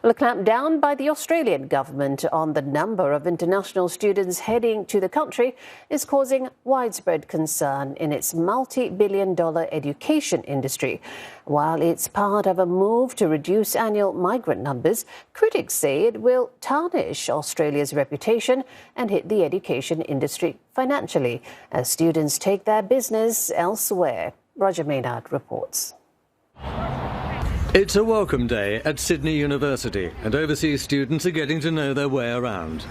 Well, a clampdown by the Australian government on the number of international students heading to the country is causing widespread concern in its multi-billion-dollar education industry. While it's part of a move to reduce annual migrant numbers, critics say it will tarnish Australia's reputation and hit the education industry financially as students take their business elsewhere. Roger Maynard reports. It's a welcome day at Sydney University, and overseas students are getting to know their way around.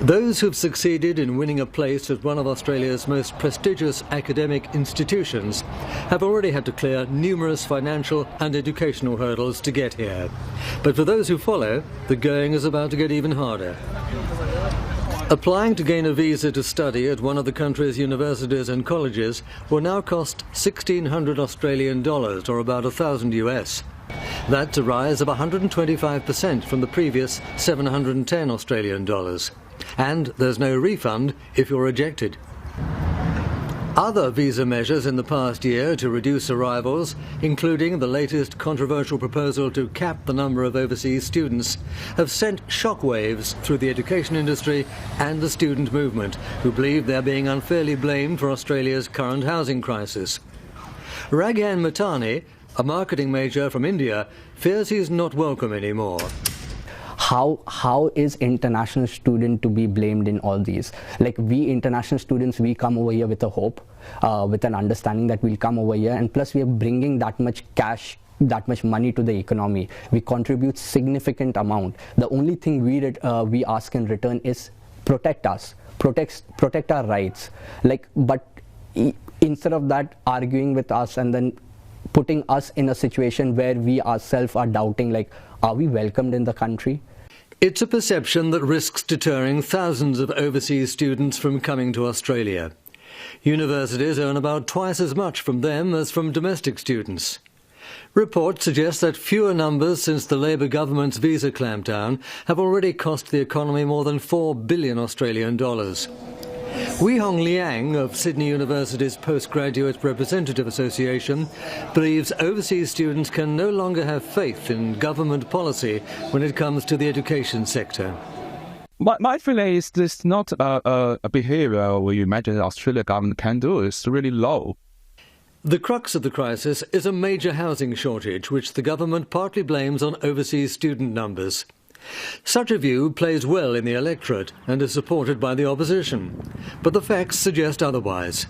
Those who've succeeded in winning a place at one of Australia's most prestigious academic institutions have already had to clear numerous financial and educational hurdles to get here. But for those who follow, the going is about to get even harder. Applying to gain a visa to study at one of the country's universities and colleges will now cost $1,600 Australian dollars, or about $1,000 US. That's a rise of 125% from the previous 710 Australian dollars. And there's no refund if you're rejected. Other visa measures in the past year to reduce arrivals, including the latest controversial proposal to cap the number of overseas students, have sent shockwaves through the education industry and the student movement, who believe they're being unfairly blamed for Australia's current housing crisis. Raghan Matani, a marketing major from India, fears he's not welcome anymore. How is international student to be blamed in all these? Like, we international students, we come over here with a hope, with an understanding that we'll come over here, and plus we are bringing that much cash, that much money to the economy. We contribute significant amount. The only thing we ask in return is protect us, protect our rights. But instead of that, arguing with us and then putting us in a situation where we ourselves are doubting, like, are we welcomed in the country? It's a perception that risks deterring thousands of overseas students from coming to Australia. Universities earn about twice as much from them as from domestic students. Reports suggest that fewer numbers since the Labor government's visa clampdown have already cost the economy more than $4 billion Australian dollars. Wei Hong Liang of Sydney University's Postgraduate Representative Association believes overseas students can no longer have faith in government policy when it comes to the education sector. My feeling is this not a behaviour we imagine the Australian government can do. It's really low. The crux of the crisis is a major housing shortage, which the government partly blames on overseas student numbers. Such a view plays well in the electorate and is supported by the opposition, but the facts suggest otherwise.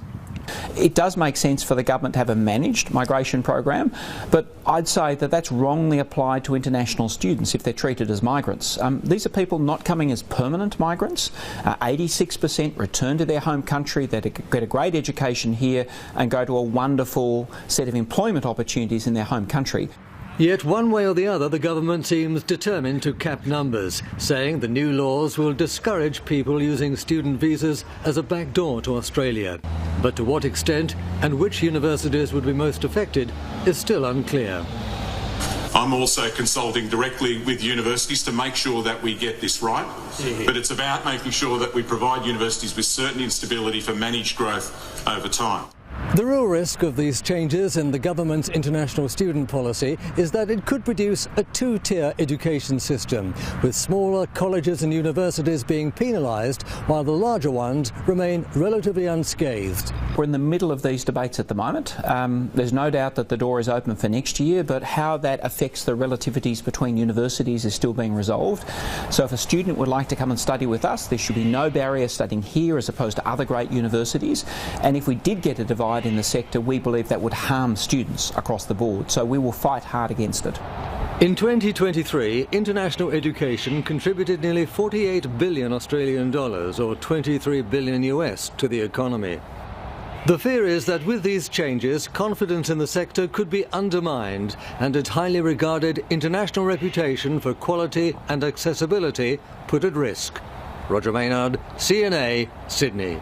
It does make sense for the government to have a managed migration program, but I'd say that that's wrongly applied to international students if they're treated as migrants. These are people not coming as permanent migrants. 86% return to their home country, they get a great education here and go to a wonderful set of employment opportunities in their home country. Yet one way or the other, the government seems determined to cap numbers, saying the new laws will discourage people using student visas as a backdoor to Australia. But to what extent and which universities would be most affected is still unclear. I'm also consulting directly with universities to make sure that we get this right, but it's about making sure that we provide universities with certainty and stability for managed growth over time. The real risk of these changes in the government's international student policy is that it could produce a two-tier education system, with smaller colleges and universities being penalised while the larger ones remain relatively unscathed. We're in the middle of these debates at the moment. There's no doubt that the door is open for next year, but how that affects the relativities between universities is still being resolved. So if a student would like to come and study with us, there should be no barrier studying here as opposed to other great universities. And if we did get a divide in the sector, we believe that would harm students across the board. So we will fight hard against it. In 2023, international education contributed nearly 48 billion Australian dollars, or 23 billion US, to the economy. The fear is that with these changes, confidence in the sector could be undermined and its highly regarded international reputation for quality and accessibility put at risk. Roger Maynard, CNA, Sydney.